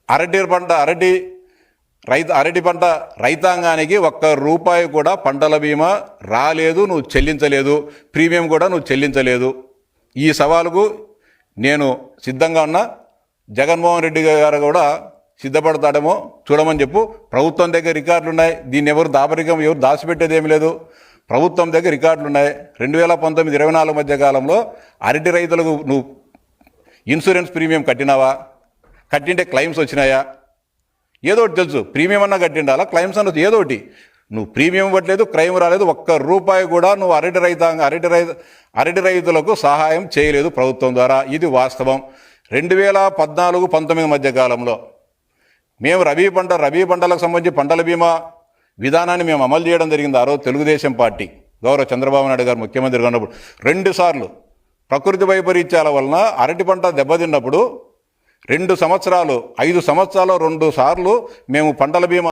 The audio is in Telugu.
అరటి పంట రైతాంగానికి ఒక్క రూపాయి కూడా పంటల బీమా రాలేదు, నువ్వు చెల్లించలేదు, ప్రీమియం కూడా నువ్వు చెల్లించలేదు. ఈ సవాలుకు నేను సిద్ధంగా ఉన్నా. జగన్మోహన్ రెడ్డి గారు కూడా సిద్ధపడతాడేమో చూడమని చెప్పు. ప్రభుత్వం దగ్గర రికార్డులు ఉన్నాయి, దీన్ని ఎవరు దాచిపెట్టేది ఏమి లేదు. ప్రభుత్వం దగ్గర రికార్డులు ఉన్నాయి. 2019-24 మధ్య కాలంలో అరటి రైతులకు నువ్వు ఇన్సూరెన్స్ ప్రీమియం కట్టినావా? కట్టింటే క్లెయిమ్స్ వచ్చినాయా? ఏదో ఒకటి తెలుసు, ప్రీమియం అన్నా కట్టిండాలా, క్లెయిమ్స్ అన్న ఏదో ఒకటి. నువ్వు ప్రీమియం ఇవ్వట్లేదు, క్లెయిమ్ రాలేదు, ఒక్క రూపాయి కూడా నువ్వు అరటి రైతులకు సహాయం చేయలేదు ప్రభుత్వం ద్వారా. ఇది వాస్తవం. 2014-19 మధ్య కాలంలో మేము రబీ పంటలకు సంబంధించి పంటల బీమా విధానాన్ని మేము అమలు చేయడం జరిగింది. ఆ రోజు తెలుగుదేశం పార్టీ గౌరవ చంద్రబాబు నాయుడు గారు ముఖ్యమంత్రిగా ఉన్నప్పుడు 2 సార్లు ప్రకృతి వైపరీత్యాల వలన అరటి పంట దెబ్బతిన్నప్పుడు 2 సంవత్సరాలు 5 సంవత్సరాలు 2 సార్లు మేము పంటల బీమా